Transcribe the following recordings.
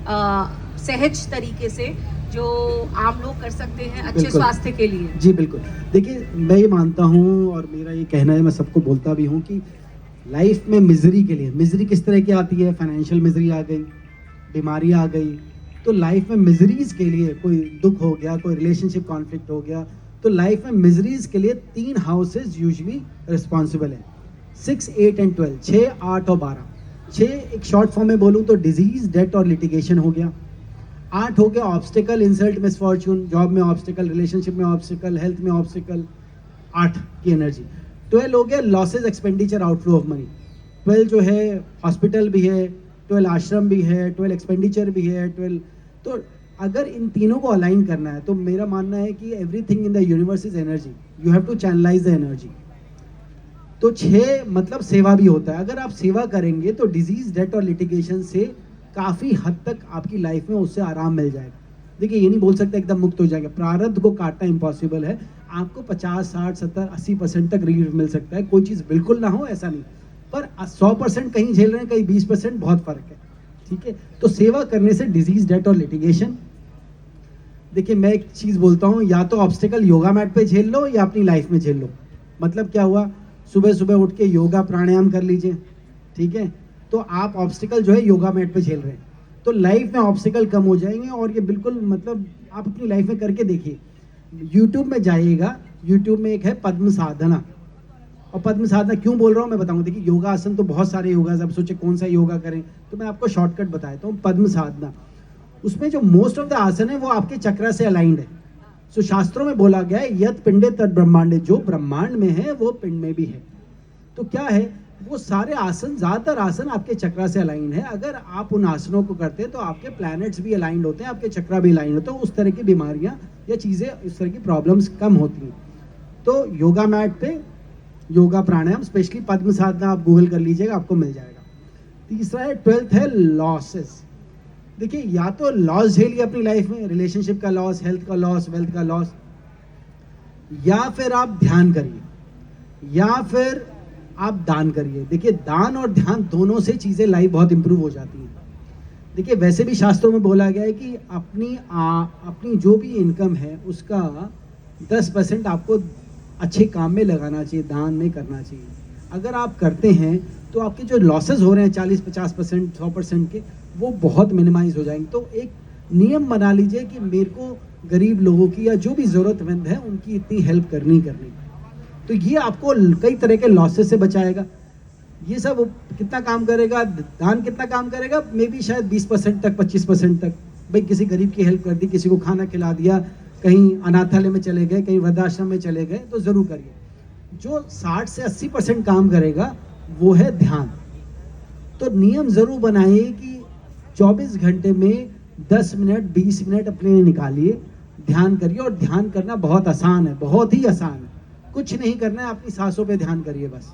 सहज तरीके से जो आम लोग कर सकते हैं अच्छे स्वास्थ्य के लिए? जी बिल्कुल। देखिए मैं ये मानता हूँ और मेरा ये कहना है, मैं सबको बोलता भी हूँ कि लाइफ में मिजरी के लिए, मिजरी किस तरह की आती है, फाइनेंशियल मिजरी आ गई, बीमारी आ गई, तो लाइफ में मिजरीज के लिए, कोई दुख हो गया, कोई रिलेशनशिप कॉन्फ्लिक्ट हो गया, तो लाइफ में मिजरीज के लिए 3 हाउसेज यूजुअली रिस्पॉन्सिबल है, 6, 8 एंड 12, 6, 8 और 12। 6 एक शॉर्ट फॉर्म में बोलूँ तो डिजीज, डेथ और लिटिगेशन हो गया। 8 हो गया ऑब्स्टिकल, इंसल्ट, मिसफॉर्चून, जॉब में ऑब्स्टिकल, रिलेशनशिप में ऑब्स्टिकल, हेल्थ में ऑब्स्टिकल, 8 की एनर्जी। 12 हो गया losses, expenditure, outflow of money. 12 जो है हॉस्पिटल भी है, 12 आश्रम भी है, 12 एक्सपेंडिचर भी है, 12। तो अगर इन तीनों को अलाइन करना है तो मेरा मानना है कि everything in the universe is energy, you have to channelise the energy. तो 6 मतलब सेवा भी होता है। अगर आप सेवा करेंगे तो डिजीज, डेथ और लिटिगेशन से काफ़ी हद तक आपकी लाइफ में उससे आराम मिल जाएगा। देखिए ये नहीं बोल सकते एकदम मुक्त हो जाएगा, प्रारब्ध को काटना इम्पॉसिबल है। आपको 50, 60, 70, 80% तक रिलीफ मिल सकता है, कोई चीज़ बिल्कुल ना हो ऐसा नहीं, पर 100% कहीं झेल रहे हैं, कहीं 20%, बहुत फर्क है। ठीक है, तो सेवा करने से डिजीज, डेथ और लिटिगेशन। देखिए मैं एक चीज़ बोलता हूँ, या तो ऑब्स्टिकल योगा मैट पे झेल लो या अपनी लाइफ में झेल लो। मतलब क्या हुआ, सुबह सुबह उठ के योगा प्राणायाम कर लीजिए, ठीक है, तो आप ऑब्स्टिकल जो है योगा मैट पे झेल रहे हैं, तो लाइफ में ऑब्स्टिकल कम हो जाएंगे। और ये बिल्कुल मतलब आप अपनी लाइफ में करके देखिए। यूट्यूब में जाइएगा, यूट्यूब में एक है पद्म साधना, और पद्म साधना क्यों बोल रहा हूँ मैं बताऊँ। देखिए योगा आसन तो बहुत सारे योगा, अब सोचे कौन सा योगा करें, तो मैं आपको शॉर्टकट बताता हूँ। पद्म साधना, उसमें जो मोस्ट ऑफ द आसन है वो आपके चक्र से अलाइंड है। सो शास्त्रों में बोला गया है यत पिंडे तद ब्रह्मांडे, जो ब्रह्मांड में है वो पिंड में भी है। तो क्या है, वो सारे आसन, ज़्यादातर आसन आपके चक्र से अलाइन है। अगर आप उन आसनों को करते हैं तो आपके प्लैनेट्स भी अलाइंड होते हैं, आपके चक्र भी अलाइन होते हैं, उस तरह की बीमारियां या चीज़ें, इस तरह की प्रॉब्लम्स कम होती हैं। तो योगा मैट पे योगा प्राणायाम, स्पेशली पद्म साधना आप गूगल कर लीजिएगा, आपको मिल जाएगा। तीसरा है 12th है लॉसेस। देखिए या तो लॉस झेलिए अपनी लाइफ में, रिलेशनशिप का लॉस, हेल्थ का लॉस, वेल्थ का लॉस, या फिर आप ध्यान करिए, या फिर आप दान करिए। देखिए दान और ध्यान दोनों से चीज़ें लाइफ बहुत इंप्रूव हो जाती हैं। देखिए वैसे भी शास्त्रों में बोला गया है कि अपनी जो भी इनकम है उसका 10% आपको अच्छे काम में लगाना चाहिए, दान में करना चाहिए। अगर आप करते हैं तो आपके जो लॉसेस हो रहे हैं 40, 50%, 100% के, वो बहुत मिनिमाइज हो जाएंगे। तो एक नियम बना लीजिए कि मेरे को गरीब लोगों की या जो भी ज़रूरतमंद है उनकी इतनी हेल्प करनी। तो ये आपको कई तरह के लॉसेस से बचाएगा। ये सब कितना काम करेगा, दान कितना काम करेगा, मे बी शायद 20% तक, 25% तक। भाई किसी गरीब की हेल्प कर दी, किसी को खाना खिला दिया, कहीं अनाथालय में चले गए, कहीं वृद्धाश्रम में चले गए, तो ज़रूर करिए। जो 60 से 80% काम करेगा वो है ध्यान। तो नियम ज़रूर बनाइए कि 24 घंटे में 10 मिनट, 20 मिनट अपने लिए निकालिए, ध्यान करिए। और ध्यान करना बहुत आसान है, बहुत ही आसान है। कुछ नहीं करना है, अपनी सांसों पे ध्यान करिए बस।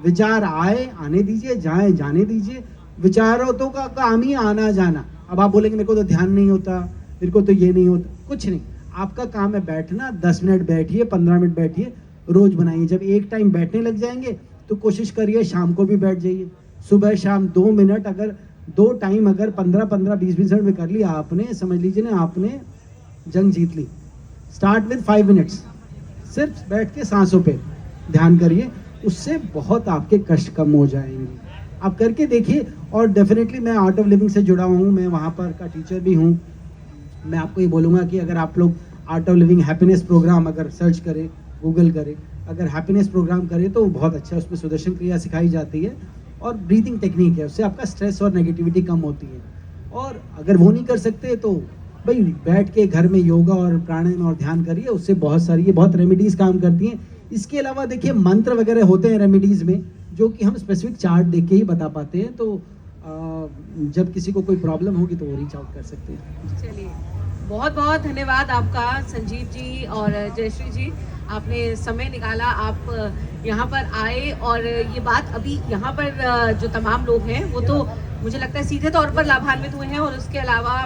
विचार आए आने दीजिए, जाए जाने दीजिए। विचारों तो का काम ही आना जाना। अब आप बोलेंगे मेरे को तो ध्यान नहीं होता, मेरे को तो ये नहीं होता, कुछ नहीं। आपका काम है बैठना, 10 मिनट बैठिए, 15 मिनट बैठिए, रोज बनाइए। जब एक टाइम बैठने लग जाएंगे तो कोशिश करिए शाम को भी बैठ जाइए, सुबह शाम 2 मिनट। अगर 2 टाइम अगर 15-15, 20-20 मिनट में कर लिया आपने, समझ लीजिए ना आपने जंग जीत ली। स्टार्ट विद 5 मिनट्स, सिर्फ बैठ के सांसों पे ध्यान करिए, उससे बहुत आपके कष्ट कम हो जाएंगे। आप करके देखिए। और डेफिनेटली मैं आर्ट ऑफ लिविंग से जुड़ा हूँ, मैं वहाँ पर का टीचर भी हूँ। मैं आपको ये बोलूँगा कि अगर आप लोग art of living happiness programme अगर सर्च करें, गूगल करें, अगर हैप्पीनेस प्रोग्राम करें तो बहुत अच्छा है। उसमें सुदर्शन क्रिया सिखाई जाती है और ब्रीथिंग टेक्निक है, उससे आपका स्ट्रेस और नेगेटिविटी कम होती है। और अगर वो नहीं कर सकते तो भाई बैठ के घर में योगा और प्राणायाम और ध्यान करिए, उससे बहुत सारी ये बहुत रेमेडीज काम करती हैं। इसके अलावा देखिए मंत्र वगैरह होते हैं रेमेडीज में, जो कि हम स्पेसिफिक चार्ट देख के ही बता पाते हैं। तो जब किसी को कोई प्रॉब्लम होगी तो वो रीच आउट कर सकते हैं। चलिए, बहुत बहुत धन्यवाद आपका संजीव जी और जयश्री जी, आपने समय निकाला, आप यहाँ पर आए। और ये बात अभी यहाँ पर जो तमाम लोग हैं वो तो मुझे लगता है सीधे तौर पर लाभान्वित हुए हैं, और उसके अलावा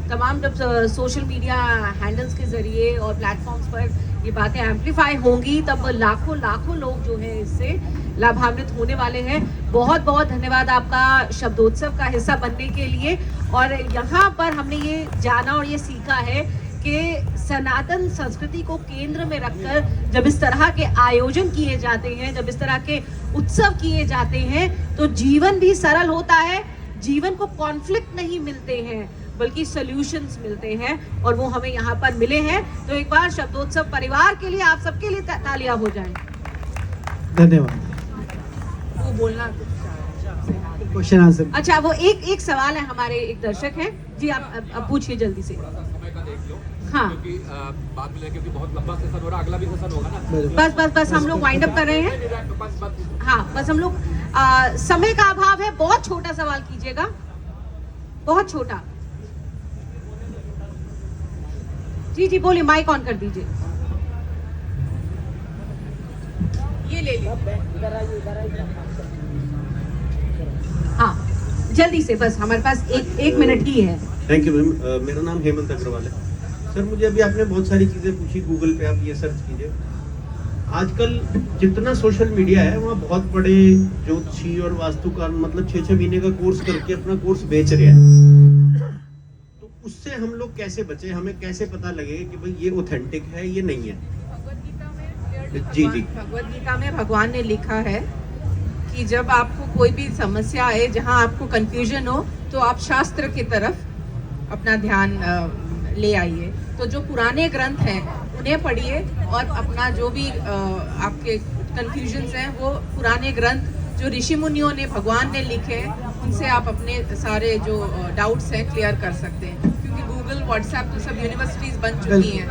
तमाम जब सोशल मीडिया हैंडल्स के ज़रिए और प्लेटफॉर्म्स पर ये बातें एम्पलीफाई होंगी तब लाखों लाखों लोग जो हैं इससे लाभान्वित होने वाले हैं। बहुत बहुत धन्यवाद आपका शब्दोत्सव का हिस्सा बनने के लिए। और यहाँ पर हमने ये जाना और ये सीखा है कि सनातन संस्कृति को केंद्र में रखकर जब इस तरह के आयोजन किए जाते हैं, जब इस तरह के उत्सव किए जाते हैं, तो जीवन भी सरल होता है, जीवन को कॉन्फ्लिक्ट नहीं मिलते हैं बल्कि सॉल्यूशंस मिलते हैं, और वो हमें यहाँ पर मिले हैं। तो एक बार शब्दोत्सव परिवार के लिए, आप सबके लिए तालियां हो जाएं। धन्यवाद। वो बोलना क्वेश्चन आंसर। अच्छा, वो एक सवाल है, हमारे एक दर्शक हैं जी, आप पूछिए जल्दी से। हाँ, बात मिले क्योंकि बहुत लंबा सेशन हो रहा है, अगला भी सेशन होगा ना। बस हम लोग वाइंड अप कर रहे हैं। हाँ, बस हम लोग समय का अभाव है, बहुत छोटा सवाल कीजिएगा, बहुत छोटा। जी जी बोलिए, माइक ऑन कर दीजिए। ये ले लीजिए। हाँ, जल्दी से, बस हमारे पास एक मिनट ही है। Thank you ma'am. मेरा नाम हेमंत अग्रवाल है। सर, मुझे अभी आपने बहुत सारी चीज़ें पूछी, गूगल पे आप ये सर्च कीजिए। आजकल जितना सोशल मीडिया है वहाँ बहुत बड़े ज्योतिषी और वास्तुकार मतलब 6-6 महीने का कोर्स करके अपना कोर्स बेच रहे हैं। तो उससे हम लोग कैसे बचे, हमें कैसे पता लगेगा कि भाई ये ऑथेंटिक है, ये नहीं है? जी जी। भगवत गीता में भगवान ने लिखा है कि जब आपको कोई भी समस्या आए, जहाँ आपको कंफ्यूजन हो, तो आप शास्त्र की तरफ अपना ध्यान ले आइए। तो जो पुराने ग्रंथ हैं उन्हें पढ़िए और अपना जो भी आपके कंफ्यूजन्स हैं वो पुराने ग्रंथ जो ऋषि मुनियों ने, भगवान ने लिखे हैं, उनसे आप अपने सारे जो डाउट्स हैं क्लियर कर सकते हैं। क्योंकि गूगल, व्हाट्सएप तो सब यूनिवर्सिटीज बन चुकी हैं।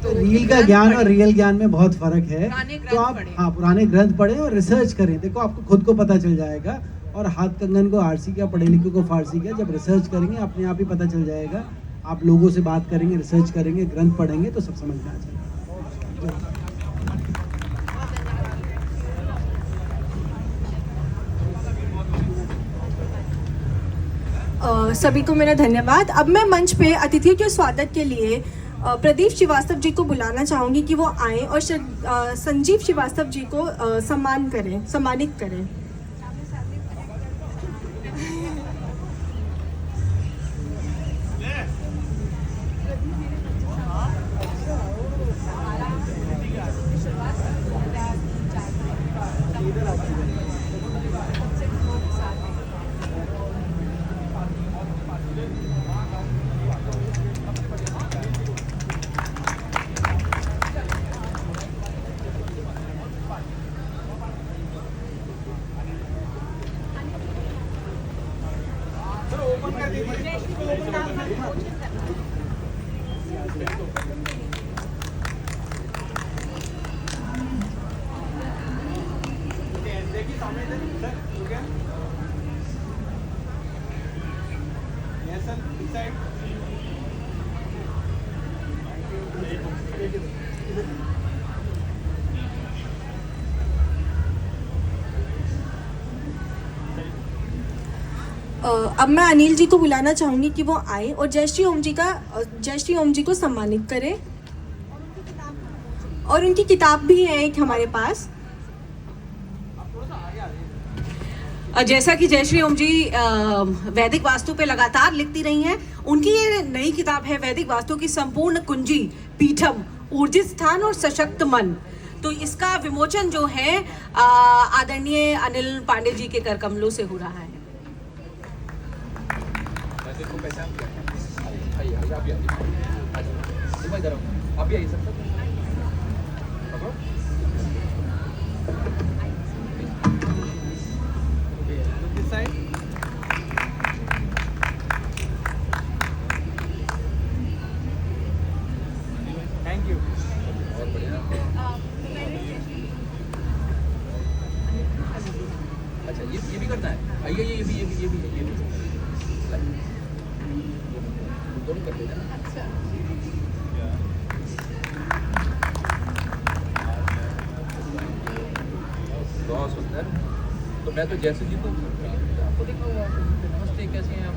तो रील का ज्ञान और रियल ज्ञान में बहुत फर्क है। पुराने तो आप पुराने ग्रंथ पढ़ें और रिसर्च करें। देखो, आपको खुद को पता चल जाएगा। और हाथ कंगन को आरसी क्या, पढ़े लिखे को फारसी क्या, जब रिसर्च करेंगे अपने आप ही पता चल जाएगा। आप लोगों से बात करेंगे, रिसर्च करेंगे, ग्रंथ पढ़ेंगे तो सब समझ में आ जाएगा। सभी को मेरा धन्यवाद। अब मैं मंच पे अतिथियों के स्वागत के लिए प्रदीप श्रीवास्तव जी को बुलाना चाहूँगी कि वो आएँ और संजीव श्रीवास्तव जी को सम्मानित करें। अब मैं अनिल जी को बुलाना चाहूँगी कि वो आए और जय श्री ओम जी को सम्मानित करें। और उनकी किताब भी है एक हमारे पास। जैसा कि जय श्री ओम जी वैदिक वास्तु पे लगातार लिखती रही हैं, उनकी ये नई किताब है वैदिक वास्तु की संपूर्ण कुंजी पीठम, ऊर्जित स्थान और सशक्त मन। तो इसका विमोचन जो है आदरणीय अनिल पांडे जी के कर कमलों से हो रहा है। Thank you. अच्छा, ये भी करना है। आइए, ये भी दोनों कर देना। अच्छा, बहुत सुंदर। तो मैं तो जैसे जी को आपको देखा हुआ। नमस्ते, कैसे हैं आप?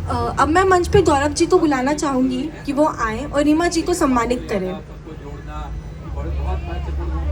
अब मैं मंच पे गौरव जी को बुलाना चाहूँगी कि वो आएँ और रीमा जी को सम्मानित करें।